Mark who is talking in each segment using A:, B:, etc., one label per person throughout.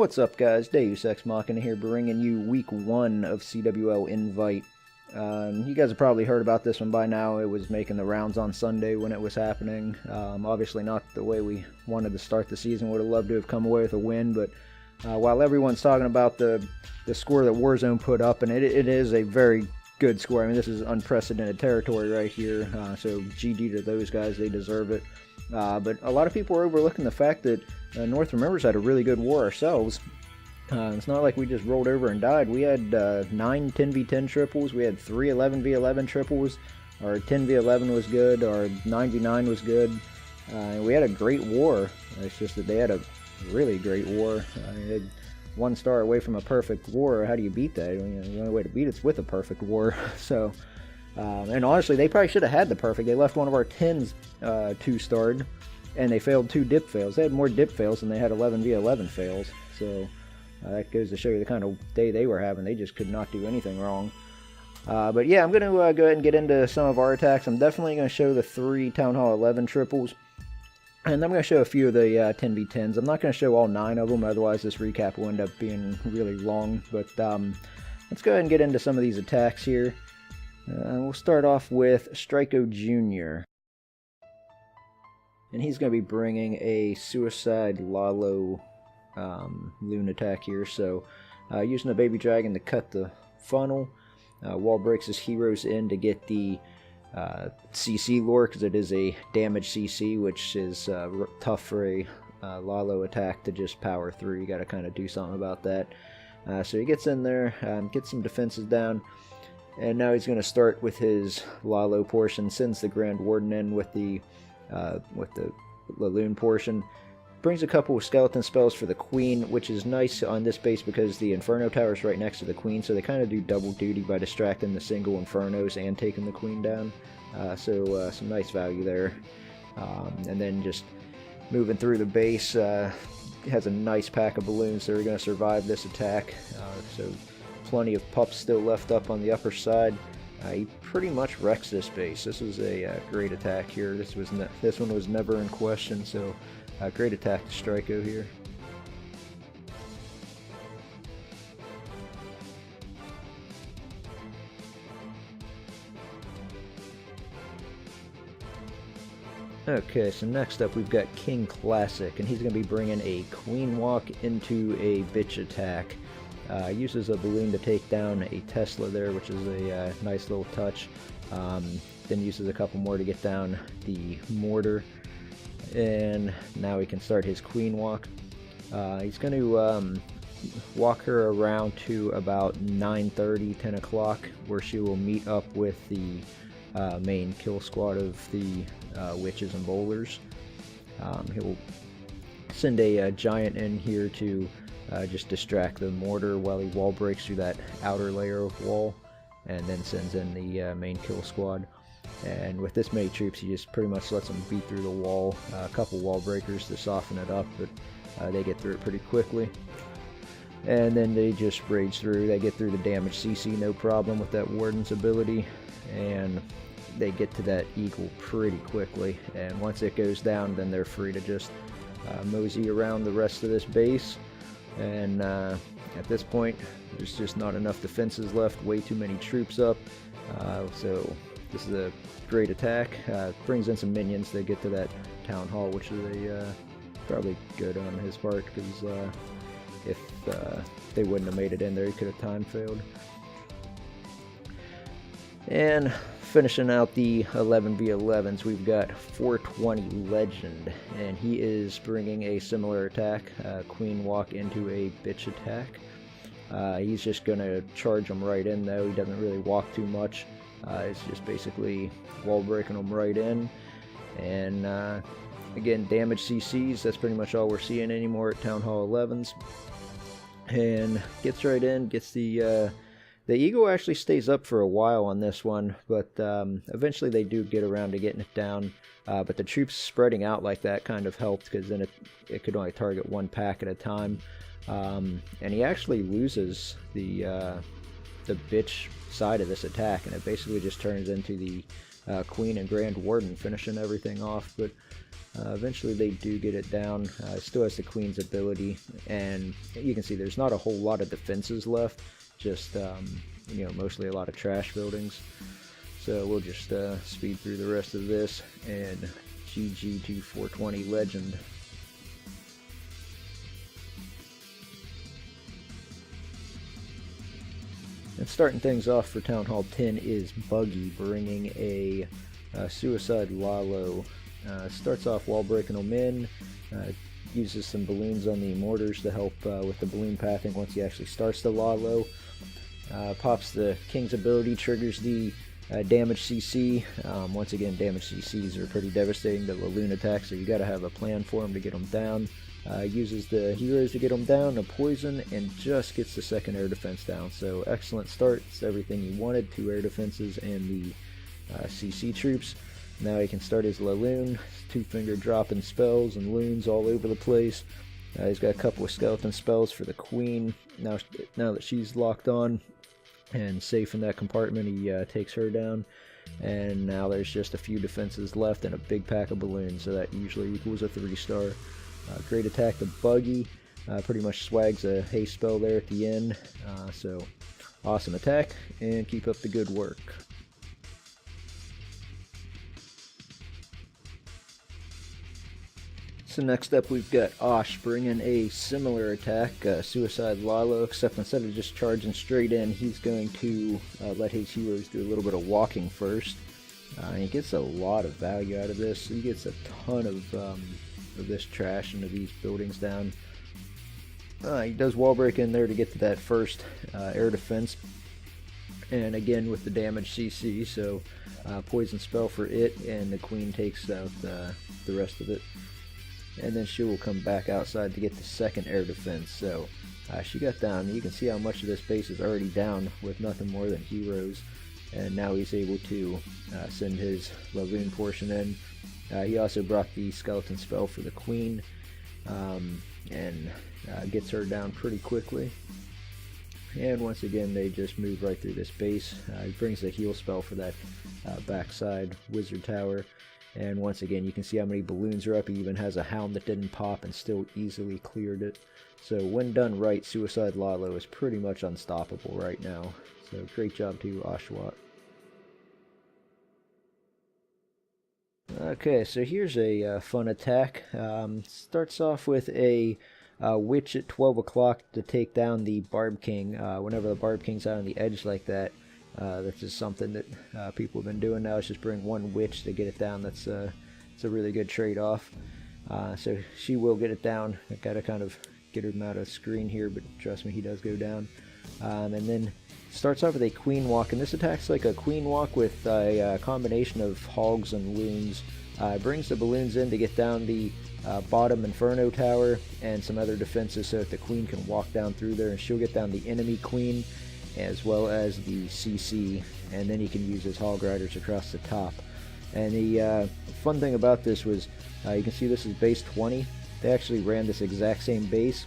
A: What's up, guys? Deus Ex Machina here, bringing you week 1 of CWL Invite. You guys have probably heard about this one by now. It was making the rounds on Sunday when it was happening. Obviously not the way we wanted to start the season. Would have loved to have come away with a win, but while everyone's talking about the score that Warzone put up, and it is a very good score. I mean, this is unprecedented territory right here, so GG to those guys. They deserve it. But a lot of people are overlooking the fact that North Remembers had a really good war ourselves. It's not like we just rolled over and died. We had 9 10v10 triples. We had 3 11v11 triples. Our 10v11 was good. Our 9v9 was good. And we had a great war. It's just that they had a really great war. They had 1 star away from a perfect war. How do you beat that? The only way to beat it's with a perfect war. So, and honestly, they probably should have had the perfect. They left one of our 10s 2-starred, and they failed 2 dip fails. They had more dip fails than they had 11v11 fails. So that goes to show you the kind of day they were having. They just could not do anything wrong. But yeah, I'm going to go ahead and get into some of our attacks. I'm definitely going to show the 3 Town Hall 11 triples. And I'm going to show a few of the 10v10s. I'm not going to show all 9 of them, otherwise this recap will end up being really long. But let's go ahead and get into some of these attacks here. We'll start off with Striko Jr. And he's going to be bringing a Suicide Lalo loon attack here. So using the Baby Dragon to cut the funnel. Wall breaks his heroes in to get the CC lore, because it is a damage CC, which is tough for a Lalo attack to just power through. You got to kind of do something about that. So he gets in there, gets some defenses down, and now he's going to start with his Lalo portion. Sends the Grand Warden in with the Loon portion. Brings a couple of skeleton spells for the Queen, which is nice on this base because the Inferno Tower is right next to the Queen, so they kind of do double duty by distracting the single Infernos and taking the Queen down. So some nice value there. And then just moving through the base, has a nice pack of balloons that are going to survive this attack. So plenty of pups still left up on the upper side. He pretty much wrecks this base. This was a great attack here. This one was never in question, so great attack to Striko here. Okay, so next up we've got King Classic, and he's going to be bringing a Queen Walk into a bitch attack. Uses a balloon to take down a Tesla there, which is a nice little touch. Then uses a couple more to get down the mortar. And now he can start his Queen Walk. He's going to walk her around to about 9:30, 10 o'clock, where she will meet up with the main kill squad of the witches and bowlers. He'll send a giant in here to just distract the mortar while he wall breaks through that outer layer of wall, and then sends in the main kill squad. And with this many troops, he just pretty much lets them beat through the wall. A couple wall breakers to soften it up, but they get through it pretty quickly. And then they just rage through. They get through the damage CC no problem with that Warden's ability, and they get to that eagle pretty quickly. And once it goes down, then they're free to just mosey around the rest of this base. And at this point, there's just not enough defenses left. Way too many troops up. So this is a great attack. Brings in some minions. They get to that town hall, which is probably good on his part, because if they wouldn't have made it in there, he could have time failed. And finishing out the 11v11s, we've got 420 Legend, and he is bringing a similar attack, Queen Walk into a bitch attack. He's just going to charge them right in, though. He doesn't really walk too much. It's just basically wall breaking them right in. And again, damage CCs, that's pretty much all we're seeing anymore at Town Hall 11s. And gets right in, gets the Eagle actually stays up for a while on this one, but eventually they do get around to getting it down. But the troops spreading out like that kind of helped, because then it could only target 1 pack at a time. And he actually loses the the bitch side of this attack, and it basically just turns into the Queen and Grand Warden finishing everything off. But eventually they do get it down. It still has the Queen's ability, and you can see there's not a whole lot of defenses left, just you know, mostly a lot of trash buildings. So we'll just speed through the rest of this, and GG to 420 Legend. And starting things off for Town Hall 10 is Buggy, bringing a Suicide Lalo. Starts off wall breaking them in, uses some balloons on the mortars to help with the balloon pathing once he actually starts the Lalo. Pops the King's ability, triggers the damage CC. Once again, damage CCs are pretty devastating to balloon attacks, so you got to have a plan for them to get them down. Uses the heroes to get them down, a poison, and just gets the second air defense down. So excellent start. It's everything he wanted, 2 air defenses and the CC troops. Now he can start his Laloon, 2-finger dropping spells and loons all over the place. He's got a couple of skeleton spells for the Queen. Now that she's locked on and safe in that compartment, he takes her down. And now there's just a few defenses left and a big pack of balloons, so that usually equals a 3-star. Great attack to Buggy. Pretty much swags a haste spell there at the end. So awesome attack, and keep up the good work. So next up we've got Osh bringing a similar attack, Suicide Lalo, except instead of just charging straight in, he's going to let his heroes do a little bit of walking first. He gets a lot of value out of this. He gets a ton of this trash into these buildings down. He does wall break in there to get to that first air defense, and again with the damage CC, so poison spell for it, and the Queen takes out the rest of it. And then she will come back outside to get the second air defense. So she got down. You can see how much of this base is already down with nothing more than heroes. And now he's able to send his Laloon portion in. He also brought the skeleton spell for the Queen, and gets her down pretty quickly. And once again, they just move right through this base. He brings the heal spell for that backside wizard tower. And once again, you can see how many balloons are up. He even has a hound that didn't pop and still easily cleared it. So when done right, Suicide Lalo is pretty much unstoppable right now. So great job to Oshawott. Okay, so here's a fun attack. Starts off with a witch at 12 o'clock to take down the Barb King. Whenever the Barb King's out on the edge like that, that's just something that people have been doing now. Is just bring one witch to get it down. It's a really good trade-off. So she will get it down. I gotta kind of get him out of screen here, but trust me, he does go down. And then starts off with a Queen Walk, and this attack's like a Queen Walk with a combination of hogs and loons. Brings the balloons in to get down the bottom Inferno tower and some other defenses so that the Queen can walk down through there, and she'll get down the enemy Queen as well as the CC, and then he can use his hog riders across the top. And the fun thing about this was, you can see this is base 20. They actually ran this exact same base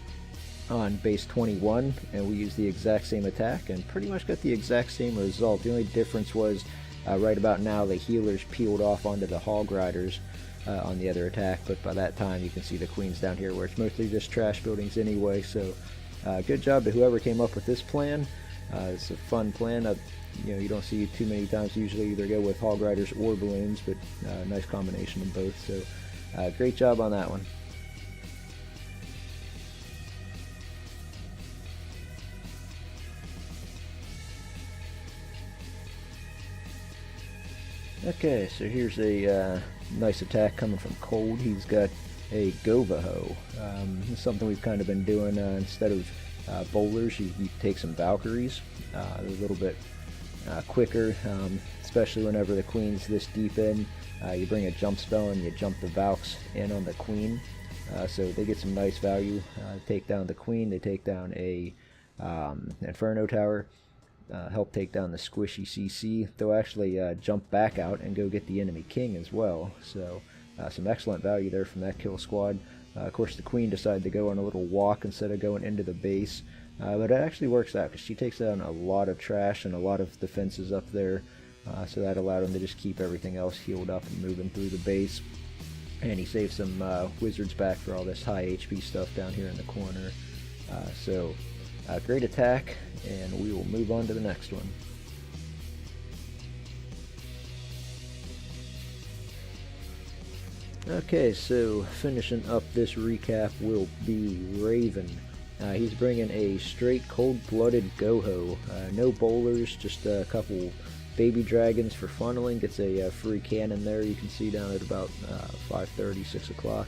A: on base 21, and we used the exact same attack and pretty much got the exact same result. The only difference was right about now the healers peeled off onto the hog riders on the other attack, but by that time you can see the Queen's down here where it's mostly just trash buildings anyway. So good job to whoever came up with this plan. It's a fun plan. You don't see too many times. Usually either go with hog riders or balloons, but nice combination of both. So great job on that one. Okay, so here's a nice attack coming from Cold. He's got a Govaho. This is something we've kind of been doing. Instead of bowlers, you take some valkyries. They're a little bit quicker, especially whenever the Queen's this deep in. You bring a jump spell and you jump the Valks in on the Queen. So they get some nice value. Take down the Queen, they take down a Inferno tower. Help take down the squishy CC. They'll actually jump back out and go get the enemy king as well. So some excellent value there from that kill squad. Of course, the Queen decided to go on a little walk instead of going into the base. But it actually works out because she takes down a lot of trash and a lot of defenses up there. So that allowed him to just keep everything else healed up and moving through the base. And he saved some wizards back for all this high HP stuff down here in the corner. Great attack, and we will move on to the next one. Okay, so finishing up this recap will be Raven. He's bringing a straight cold-blooded Goho. No bowlers, just a couple baby dragons for funneling. Gets a free cannon there, you can see down at about 5:30, 6 o'clock.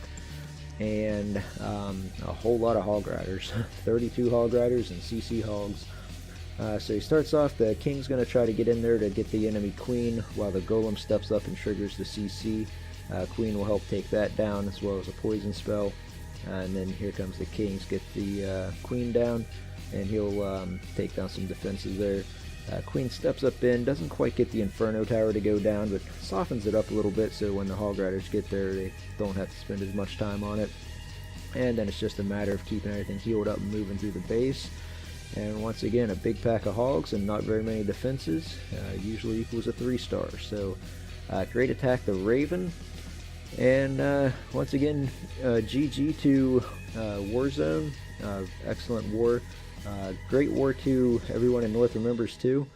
A: And a whole lot of hog riders. 32 hog riders and CC hogs. So he starts off, the king's going to try to get in there to get the enemy queen, while the golem steps up and triggers the CC. Queen will help take that down, as well as a poison spell. And then here comes the kings, get the queen down, and he'll take down some defenses there. Queen steps up in, doesn't quite get the inferno tower to go down, but softens it up a little bit so when the hog riders get there they don't have to spend as much time on it. And then it's just a matter of keeping everything healed up and moving through the base. And once again, a big pack of hogs and not very many defenses usually equals a 3-star. So great attack, the Raven. And once again, GG to Warzone. Excellent war. Great war to everyone in North remembers too.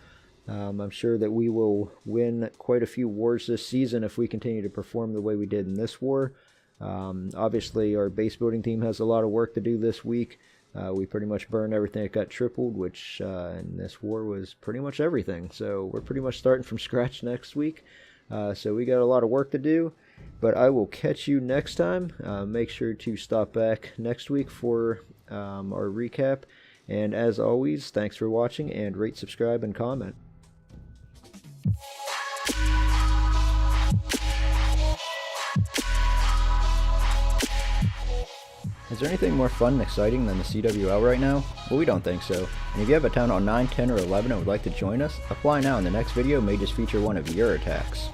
A: I'm sure that we will win quite a few wars this season if we continue to perform the way we did in this war. Obviously our base building team has a lot of work to do this week. We pretty much burned everything that got tripled, which in this war was pretty much everything. So we're pretty much starting from scratch next week. So we got a lot of work to do. But I will catch you next time. Make sure to stop back next week for our recap. And as always, thanks for watching, and rate, subscribe, and comment. Is there anything more fun and exciting than the CWL right now? Well, we don't think so. And if you have a town on 9, 10, or 11 and would like to join us, apply now and the next video may just feature one of your attacks.